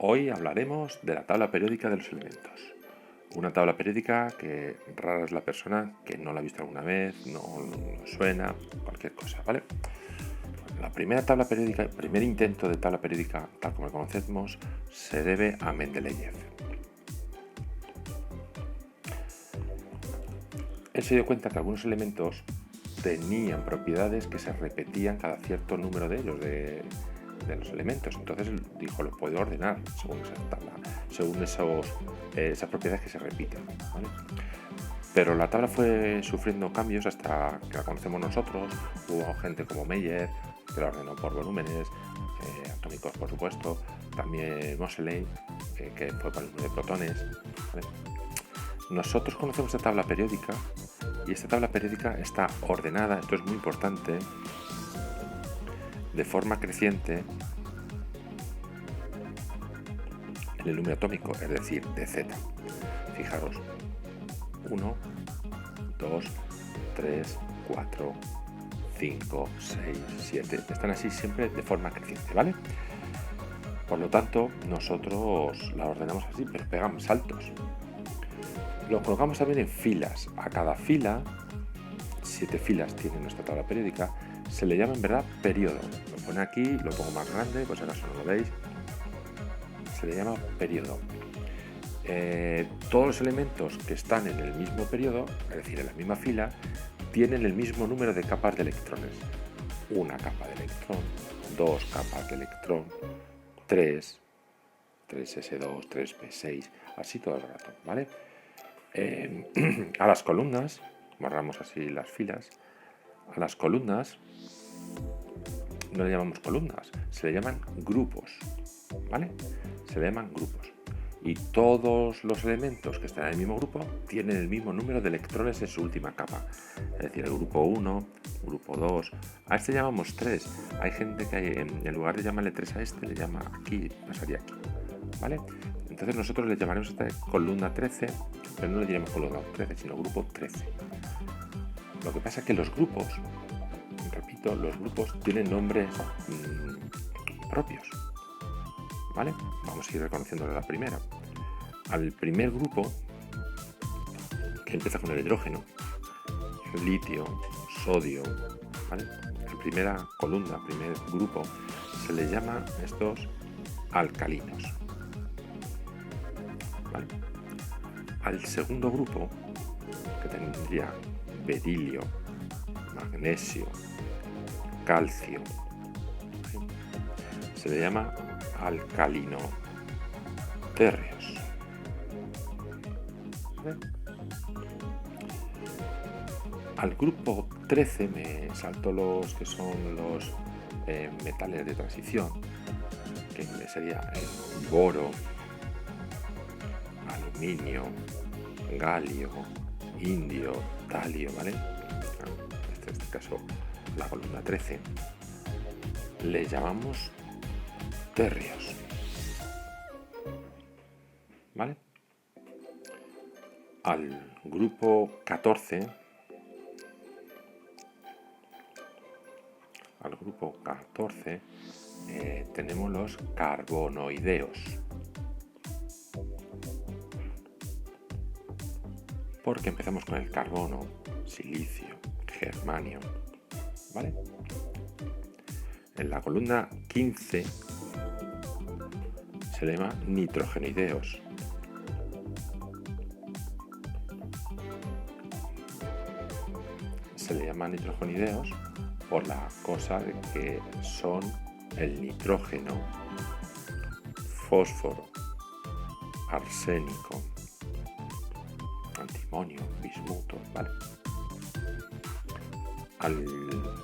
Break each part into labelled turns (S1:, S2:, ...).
S1: Hoy hablaremos de la tabla periódica de los elementos. Una tabla periódica que rara es la persona que no la ha visto alguna vez, no suena, cualquier cosa, ¿vale? La primera tabla periódica, el primer intento de tabla periódica, tal como la conocemos, se debe a Mendeleev. Él se dio cuenta que algunos elementos tenían propiedades que se repetían cada cierto número de ellos, de los elementos. Entonces dijo, lo puedo ordenar según esa tabla, según esas propiedades que se repiten, ¿vale? Pero la tabla fue sufriendo cambios hasta que la conocemos nosotros. Hubo gente como Meyer que la ordenó por volúmenes atómicos, por supuesto. También Moseley, que fue por el número de protones, ¿vale? Nosotros conocemos esta tabla periódica y esta tabla periódica está ordenada, esto es muy importante, de forma creciente en el número atómico, es decir, de Z. Fijaros, 1, 2, 3, 4, 5, 6, 7, están así siempre de forma creciente, ¿vale? Por lo tanto, nosotros la ordenamos así, pero pegamos saltos. Lo colocamos también en filas. A cada fila, 7 filas tiene nuestra tabla periódica, se le llama en verdad periodo. Lo pone aquí, lo pongo más grande, por si acaso no lo veis. Se le llama periodo. Todos los elementos que están en el mismo periodo, es decir, en la misma fila, tienen el mismo número de capas de electrones. Una capa de electrón, 2 capas de electrón, 3 3s2, 3p6, así todo el rato, ¿vale? A las columnas, borramos así las filas, a las columnas no le llamamos columnas, se le llaman grupos, ¿vale? Se le llaman grupos. Y todos los elementos que están en el mismo grupo tienen el mismo número de electrones en su última capa. Es decir, el grupo 1, grupo 2, a este llamamos 3. Hay gente que en lugar de llamarle 3 a este, le llama aquí, pasaría aquí, ¿vale? Entonces nosotros le llamaremos esta columna 13, pero no le diremos columna 13, sino grupo 13. Lo que pasa es que los grupos, repito, los grupos tienen nombres propios, ¿vale? Vamos a ir reconociendo la primera. Al primer grupo, que empieza con el hidrógeno, litio, sodio, ¿vale? La primera columna, primer grupo, se le llama estos alcalinos, ¿vale? Al segundo grupo, que tendría berilio, magnesio, calcio, ¿vale? Se le llama alcalino térreos, ¿vale? Al grupo 13 me saltó los que son los metales de transición, que sería el boro, aluminio, galio, indio, talio, ¿vale? En este caso, la columna 13, le llamamos térreos, ¿vale? Al grupo 14, tenemos los carbonoideos, porque empezamos con el carbono, silicio, germanio, ¿vale? En la columna 15 se le llama nitrogenoideos. Se le llama nitrogenoideos por la cosa de que son el nitrógeno, fósforo, arsénico, antimonio, bismuto, ¿vale? A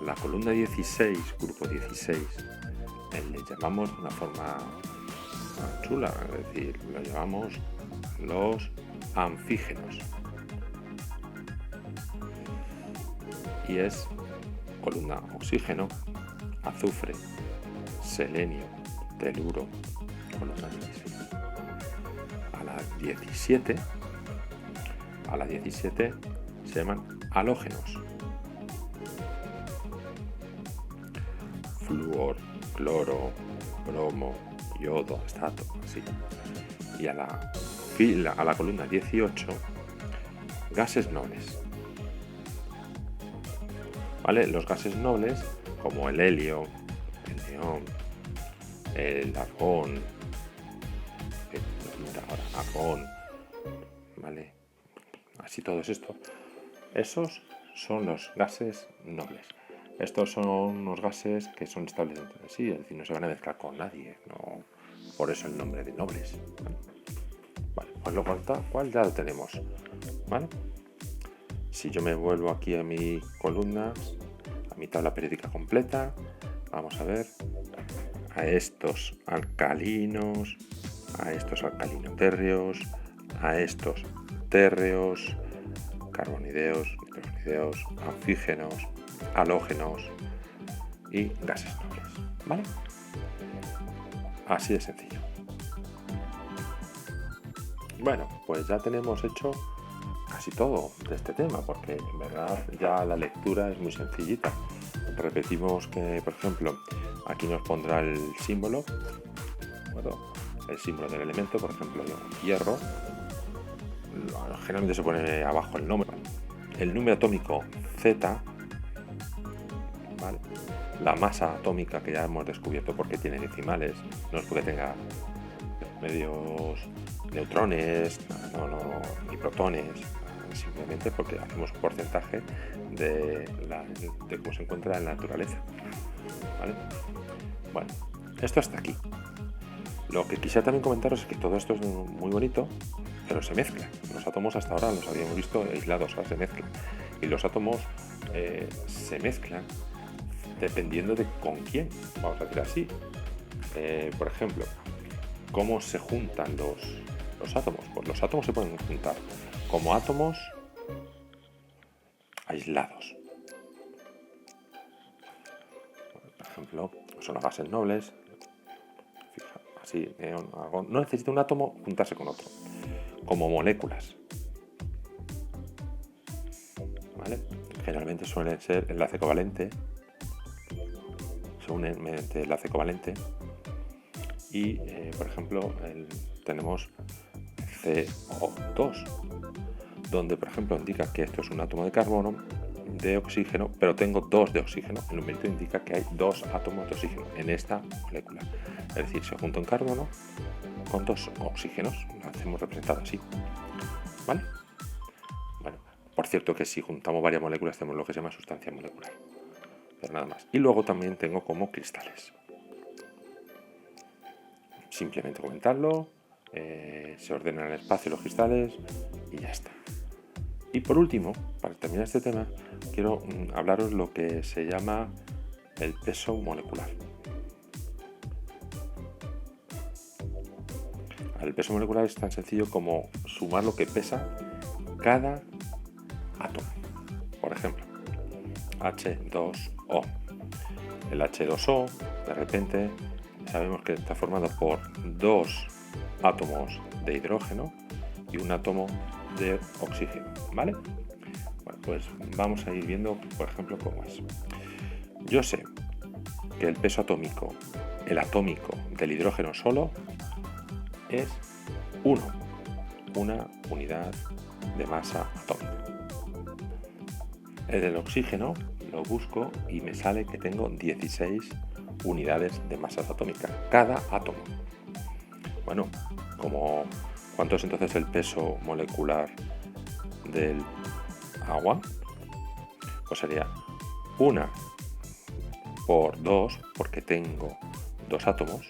S1: la columna 16, grupo 16, le llamamos de una forma chula, es decir, lo llamamos los anfígenos. Y es columna oxígeno, azufre, selenio, teluro, columna 16. A la 17 se llaman halógenos. Flúor, cloro, bromo, yodo, está así. Y a la columna 18, gases nobles. ¿Vale? Los gases nobles, como el helio, el neón, el argón, argón, ¿vale? Así todos estos. Esos son los gases nobles. Estos son unos gases que son estables entre sí, es decir, no se van a mezclar con nadie, no, por eso el nombre de nobles. Vale, pues lo cual ya lo tenemos, ¿vale? Si yo me vuelvo aquí a mi columna, a mi tabla periódica completa, vamos a ver a estos alcalinos, a estos alcalinotérreos, a estos térreos, carbonideos, nitrogenideos, anfígenos, halógenos y gases nobles, ¿vale? Así de sencillo. Bueno, pues ya tenemos hecho casi todo de este tema, porque en verdad ya la lectura es muy sencillita. Repetimos que, por ejemplo, aquí nos pondrá el símbolo, bueno, el símbolo del elemento, por ejemplo, hierro. Generalmente se pone abajo el número atómico Z, ¿vale? La masa atómica, que ya hemos descubierto porque tiene decimales, no es porque tenga medios neutrones, ni protones, simplemente porque hacemos un porcentaje de cómo se encuentra en la naturaleza, ¿vale? Bueno, esto hasta aquí. Lo que quisiera también comentaros es que todo esto es muy bonito, pero se mezcla. Los átomos hasta ahora los habíamos visto aislados, ahora se mezclan. Y los átomos se mezclan dependiendo de con quién, vamos a decir así. Por ejemplo, ¿cómo se juntan los átomos? Pues los átomos se pueden juntar como átomos aislados. Por ejemplo, son los gases nobles. Así, no necesita un átomo juntarse con otro, como moléculas, ¿vale? Generalmente suelen ser enlace covalente, se unen mediante enlace covalente y, por ejemplo, tenemos CO2, donde, por ejemplo, indica que esto es un átomo de carbono, de oxígeno, pero tengo 2 de oxígeno. El numerito indica que hay 2 átomos de oxígeno en esta molécula. Es decir, se junta un carbono con 2 oxígenos. Lo hacemos representado así, ¿vale? Bueno, por cierto que si juntamos varias moléculas tenemos lo que se llama sustancia molecular, pero nada más. Y luego también tengo como cristales. Simplemente comentarlo, se ordenan en el espacio los cristales y ya está. Y por último, para terminar este tema, quiero hablaros lo que se llama el peso molecular. El peso molecular es tan sencillo como sumar lo que pesa cada átomo. Por ejemplo, H2O. El H2O, de repente, sabemos que está formado por 2 átomos de hidrógeno y un átomo de oxígeno, ¿vale? Bueno, pues vamos a ir viendo, por ejemplo, cómo es. Yo sé que el peso atómico, el atómico del hidrógeno solo, es 1, una unidad de masa atómica. El del oxígeno lo busco y me sale que tengo 16 unidades de masa atómica cada átomo. Bueno, ¿cuánto es entonces el peso molecular del agua? Pues sería 1 por 2, porque tengo 2 átomos,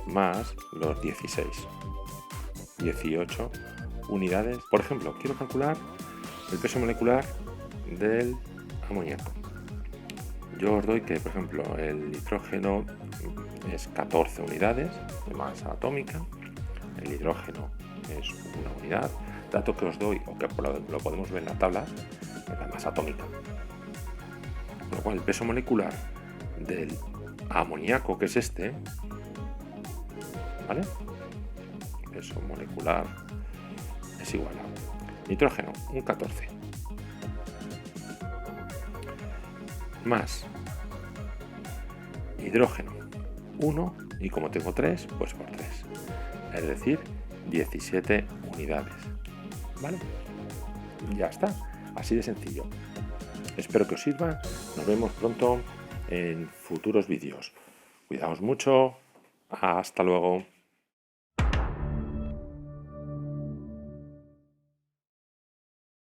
S1: más los 18 unidades. Por ejemplo, quiero calcular el peso molecular del amoníaco. Yo os doy que, por ejemplo, el nitrógeno es 14 unidades de masa atómica, el hidrógeno es 1 unidad, dato que os doy, o que lo podemos ver en la tabla, es la masa atómica. Con lo cual, el peso molecular del amoníaco, que es este, ¿vale? Peso molecular es igual a nitrógeno, un 14, más hidrógeno, 1 y como tengo 3, pues por 3. Es decir, 17 unidades. ¿Vale? Ya está. Así de sencillo. Espero que os sirva. Nos vemos pronto en futuros vídeos. Cuidaos mucho. Hasta luego.